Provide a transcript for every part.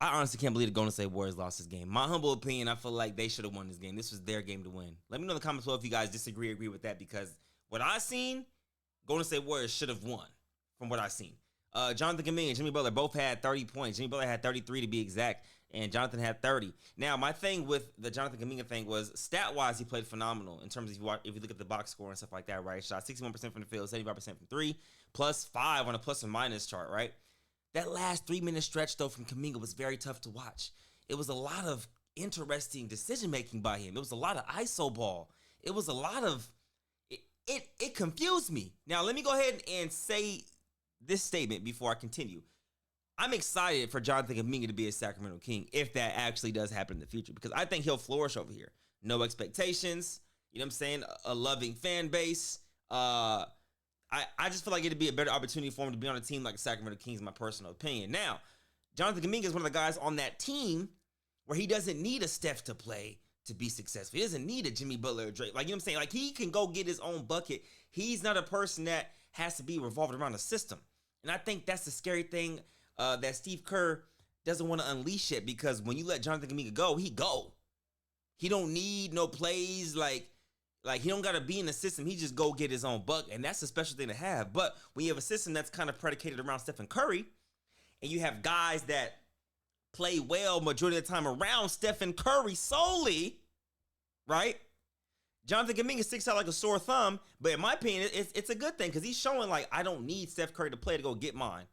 I honestly can't believe the Golden State Warriors lost this game. My humble opinion, I feel like they should have won this game. This was their game to win. Let me know in the comments below if you guys disagree or agree with that, because what I seen, Golden State Warriors should have won from what I seen. Jonathan Kuminga and Jimmy Butler both had 30 points. Jimmy Butler had 33 to be exact, and Jonathan had 30. Now, my thing with the Jonathan Kuminga thing was stat-wise, he played phenomenal in terms of if you look at the box score and stuff like that, right? Shot 61% from the field, 75% from three, plus 5 on a plus and minus chart, right? That last 3-minute stretch, though, from Kuminga was very tough to watch. It was a lot of interesting decision-making by him. It was a lot of ISO ball. It was a lot of... It confused me. Now, let me go ahead and say this statement before I continue. I'm excited for Jonathan Kuminga to be a Sacramento King if that actually does happen in the future, because I think he'll flourish over here. No expectations, you know what I'm saying? A loving fan base. I just feel like it'd be a better opportunity for him to be on a team like the Sacramento Kings, in my personal opinion. Now, Jonathan Kuminga is one of the guys on that team where he doesn't need a Steph to play to be successful. He doesn't need a Jimmy Butler or Drake. Like, you know what I'm saying? Like, he can go get his own bucket. He's not a person that has to be revolved around a system. And I think that's the scary thing that Steve Kerr doesn't want to unleash it, because when you let Jonathan Kuminga go, he go. He don't need no plays. Like he don't got to be in the system. He just go get his own buck, and that's a special thing to have. But when you have a system that's kind of predicated around Stephen Curry, and you have guys that play well majority of the time around Stephen Curry solely, right? Jonathan Kuminga sticks out like a sore thumb, but in my opinion, it's a good thing, because he's showing, like, I don't need Steph Curry to play to go get mine.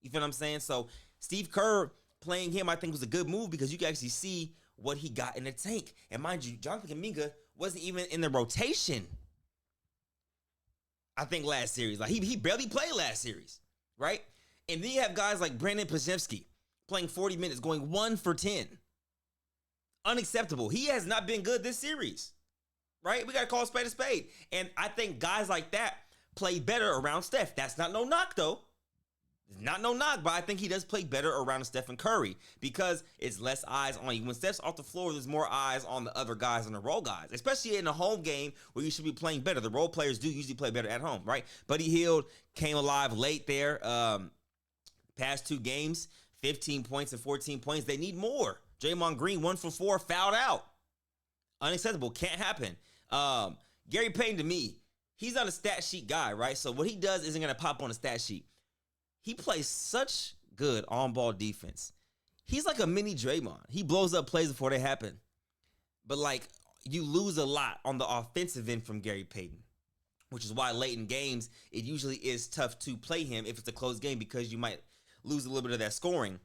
You feel what I'm saying? So Steve Kerr playing him, I think, was a good move, because you can actually see what he got in the tank. And mind you, Jonathan Kuminga wasn't even in the rotation, I think, last series. Like, he barely played last series, right? And then you have guys like Brandon Podziemski playing 40 minutes, going 1 for 10. Unacceptable. He has not been good this series, right? We got to call a spade a spade. And I think guys like that play better around Steph. That's not no knock, though. It's not no knock, but I think he does play better around Stephen Curry, because it's less eyes on you. When Steph's off the floor, there's more eyes on the other guys and the role guys, especially in a home game where you should be playing better. The role players do usually play better at home, right? Buddy Hield came alive late there. Past 2 games, 15 points and 14 points. They need more. Draymond Green, 1 for 4, fouled out. Unacceptable. Can't happen. Gary Payton, to me, he's not a stat sheet guy, right? So what he does isn't going to pop on a stat sheet. He plays such good on-ball defense. He's like a mini Draymond. He blows up plays before they happen. But, like, you lose a lot on the offensive end from Gary Payton, which is why late in games, it usually is tough to play him if it's a close game, because you might lose a little bit of that scoring.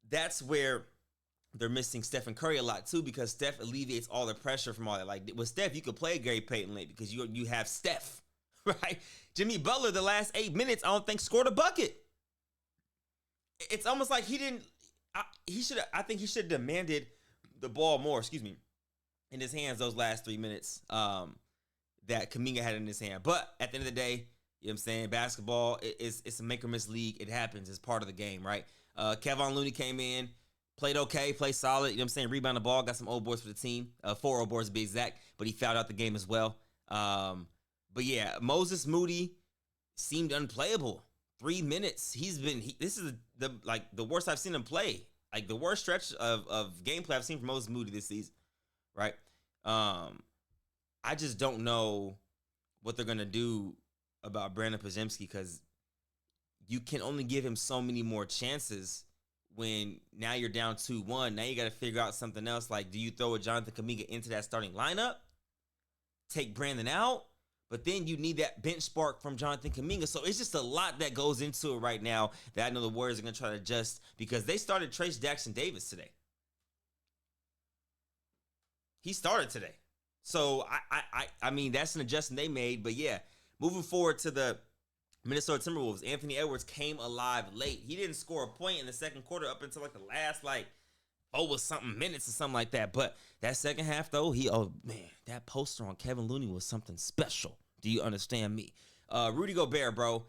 That's where they're missing Stephen Curry a lot too, because Steph alleviates all the pressure from all that. Like, with Steph, you could play Gary Payton late because you have Steph, right? Jimmy Butler, the last 8 minutes, I don't think scored a bucket. It's almost like he didn't. I think he should have demanded the ball more, in his hands those last 3 minutes that Kuminga had in his hand. But at the end of the day, you know what I'm saying? Basketball, it's a make or miss league. It happens. It's part of the game, right? Kevon Looney came in, played okay, played solid. You know what I'm saying? Rebounded the ball, got some old boards for the team. 4 old boards to be exact, but he fouled out the game as well. But yeah, Moses Moody seemed unplayable. 3 minutes. This is the worst I've seen him play. Like, the worst stretch of gameplay I've seen from Moses Moody this season, right? I just don't know what they're going to do about Brandon Podziemski, because you can only give him so many more chances when now you're down 2-1. Now you got to figure out something else. Like, do you throw a Jonathan Kuminga into that starting lineup? Take Brandon out? But then you need that bench spark from Jonathan Kuminga. So it's just a lot that goes into it right now that I know the Warriors are going to try to adjust, because they started Trace Jackson Davis today. He started today. So, I mean, that's an adjustment they made. But, yeah, moving forward to the Minnesota Timberwolves, Anthony Edwards came alive late. He didn't score a point in the second quarter up until, like, the last, something minutes or something like that. But that second half, though, that poster on Kevin Looney was something special. Do you understand me? Rudy Gobert, bro,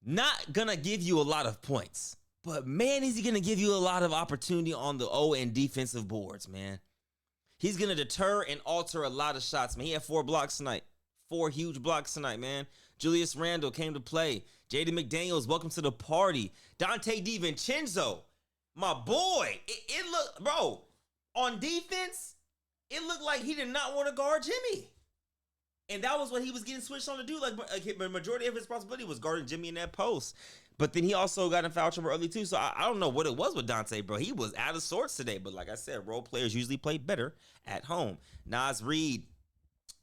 not going to give you a lot of points. But, man, is he going to give you a lot of opportunity on the and defensive boards, man. He's going to deter and alter a lot of shots, man. He had 4 blocks tonight. 4 huge blocks tonight, man. Julius Randle came to play. Jaden McDaniels, welcome to the party. Dante DiVincenzo My boy, it looked, bro, on defense, it looked like he did not want to guard Jimmy. And that was what he was getting switched on to do. Like, the majority of his responsibility was guarding Jimmy in that post. But then he also got in foul trouble early too. So I don't know what it was with Dante, bro. He was out of sorts today. But like I said, role players usually play better at home. Nas Reed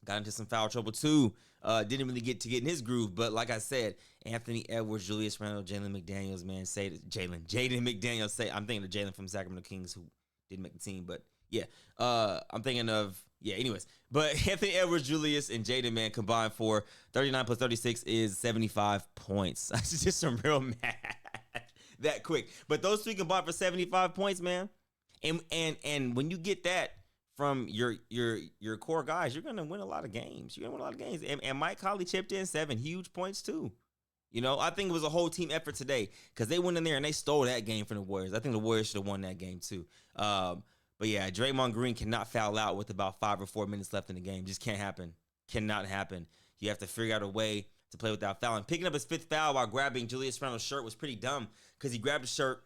got into some foul trouble too. Didn't really get in his groove. But like I said, Anthony Edwards, Julius Randle, Jalen McDaniels, man, Jaden McDaniels. I'm thinking of Jalen from Sacramento Kings, who didn't make the team. But yeah, I'm thinking of, anyways. But Anthony Edwards, Julius, and Jaden, man, combined for 39 plus 36 is 75 points. That's just some real math that quick. But those three combined for 75 points, man. And when you get that from your core guys, you're gonna win a lot of games. And Mike Conley chipped in 7 huge points too. You know, I think it was a whole team effort today because they went in there and they stole that game from the Warriors. I think the Warriors should have won that game too. But yeah, Draymond Green cannot foul out with about 5 or 4 minutes left in the game. Just can't happen. Cannot happen. You have to figure out a way to play without fouling. Picking up his 5th foul while grabbing Julius Randle's shirt was pretty dumb because he grabbed the shirt.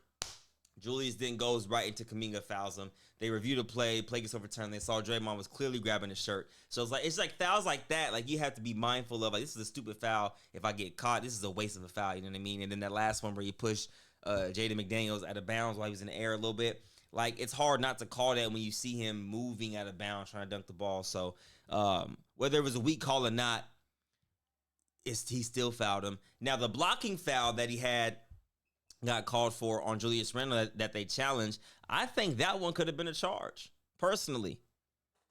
Julius then goes right into Kuminga, fouls him. They review the play gets overturned. They saw Draymond was clearly grabbing his shirt. So it's like fouls like that. Like, you have to be mindful of, like, this is a stupid foul. If I get caught, this is a waste of a foul. You know what I mean? And then that last one where he pushed Jaden McDaniels out of bounds while he was in the air a little bit. Like, it's hard not to call that when you see him moving out of bounds trying to dunk the ball. So whether it was a weak call or not, he still fouled him. Now, the blocking foul that he had got called for on Julius Randle that they challenged, I think that one could have been a charge, personally.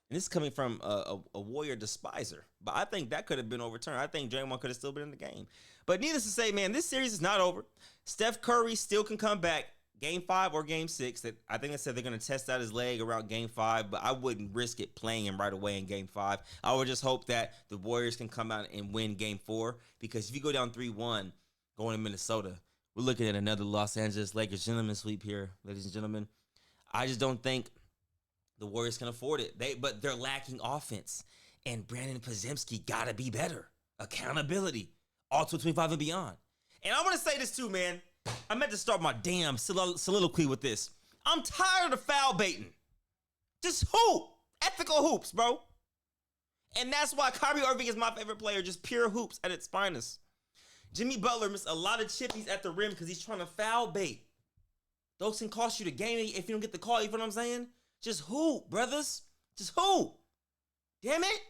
And this is coming from a Warrior despiser. But I think that could have been overturned. I think Draymond could have still been in the game. But needless to say, man, this series is not over. Steph Curry still can come back. Game 5 or Game 6. I think I said they're going to test out his leg around Game 5, but I wouldn't risk it playing him right away in Game 5. I would just hope that the Warriors can come out and win Game 4, because if you go down 3-1 going to Minnesota, we're looking at another Los Angeles Lakers gentleman sweep here, ladies and gentlemen. I just don't think the Warriors can afford it. But they're lacking offense, and Brandon Podziemski got to be better. Accountability, all 25 and beyond. And I want to say this too, man. I meant to start my damn soliloquy with this. I'm tired of foul baiting. Just hoop. Ethical hoops, bro. And that's why Kyrie Irving is my favorite player. Just pure hoops at its finest. Jimmy Butler missed a lot of chippies at the rim because he's trying to foul bait. Those can cost you the game if you don't get the call. You know what I'm saying? Just hoop, brothers. Just hoop. Damn it.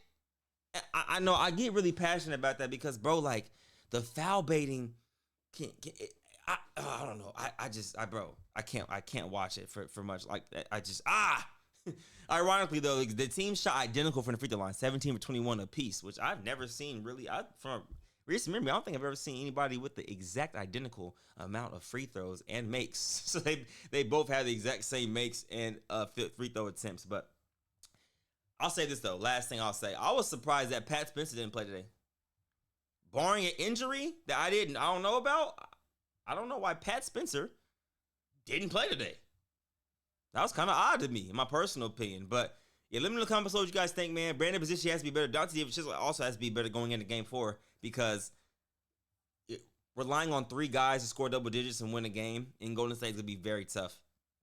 I know I get really passionate about that because, bro, like, the foul baiting I don't know. I can't watch it for much. Like, Ironically though, the team shot identical from the free throw line, 17 for 21 apiece, which I've never seen really. From recent memory, I don't think I've ever seen anybody with the exact identical amount of free throws and makes. So they both had the exact same makes and free throw attempts. But I'll say this though. Last thing I'll say, I was surprised that Pat Spencer didn't play today. Barring an injury that I don't know about, I don't know why Pat Spencer didn't play today. That was kind of odd to me, in my personal opinion. But yeah, let me know in the comments what you guys think, man. Brandon Podziemski has to be better. Dante Davis also has to be better going into Game 4 because relying on 3 guys to score double digits and win a game in Golden State is going to be very tough.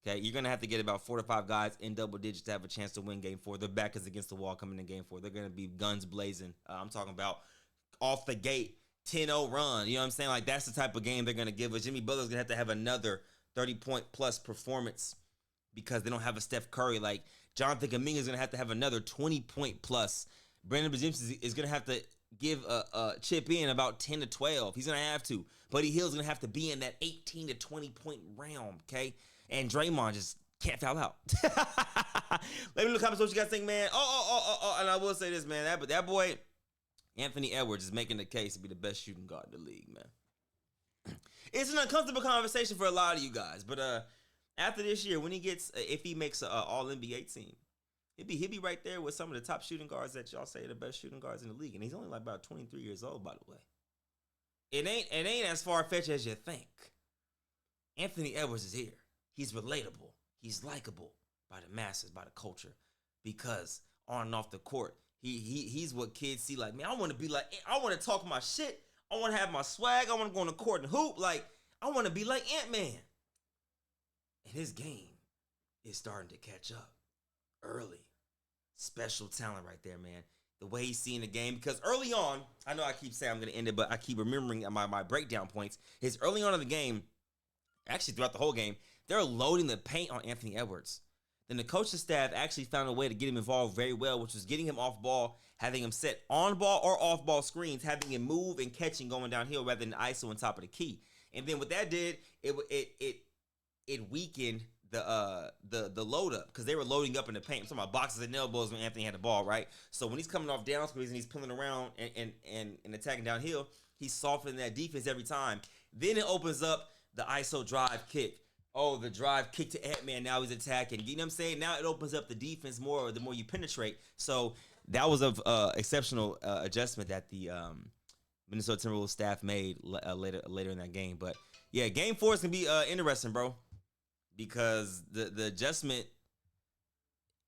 Okay, you're going to have to get about 4 to 5 guys in double digits to have a chance to win Game 4. Their back is against the wall coming in Game 4. They're going to be guns blazing. I'm talking about off the gate. 10-0 run. You know what I'm saying? Like, that's the type of game they're going to give us. Jimmy Butler's going to have another 30-point plus performance because they don't have a Steph Curry. Like, Jonathan Kuminga is going to have another 20-point plus. Brandon Podziemski is going to have to give a chip in about 10 to 12. He's going to have to. Buddy Hield's going to have to be in that 18 to 20-point realm, okay? And Draymond just can't foul out. Let me know in the comments what you guys think, man. And I will say this, man. That boy Anthony Edwards is making the case to be the best shooting guard in the league, man. It's an uncomfortable conversation for a lot of you guys, but after this year, when if he makes an All-NBA team, he'll be right there with some of the top shooting guards that y'all say are the best shooting guards in the league, and he's only like about 23 years old, by the way. It ain't as far-fetched as you think. Anthony Edwards is here. He's relatable. He's likable by the masses, by the culture, because on and off the court, He's what kids see. Like, man, I want to be like, I want to talk my shit. I want to have my swag. I want to go on the court and hoop. Like, I want to be like Ant-Man. And his game is starting to catch up early. Special talent right there, man. The way he's seeing the game. Because early on, I know I keep saying I'm going to end it, but I keep remembering my breakdown points. His early on in the game, actually throughout the whole game, they're loading the paint on Anthony Edwards. Then the coaching staff actually found a way to get him involved very well, which was getting him off ball, having him set on ball or off ball screens, having him move and catching going downhill rather than ISO on top of the key. And then what that did, it weakened the load up because they were loading up in the paint. I'm talking about boxes and elbows when Anthony had the ball, right? So when he's coming off down screens and he's pulling around and attacking downhill, he's softening that defense every time. Then it opens up the ISO drive kick. Oh, the drive kick to Ant-Man. Now he's attacking. You know what I'm saying? Now it opens up the defense more the more you penetrate. So that was an exceptional adjustment that the Minnesota Timberwolves staff made later in that game. But yeah, game 4 is gonna be interesting, bro, because the adjustment.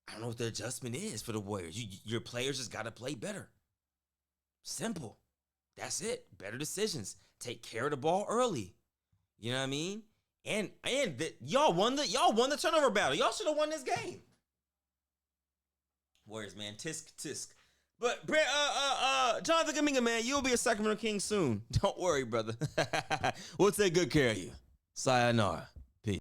I don't know what the adjustment is for the Warriors. Your players just got to play better. Simple. That's it. Better decisions. Take care of the ball early. You know what I mean? And y'all won the turnover battle. Y'all should have won this game. Warriors, man, tisk. But Jonathan Kuminga, man, you'll be a Sacramento King soon. Don't worry, brother. We'll take good care of you. Sayonara.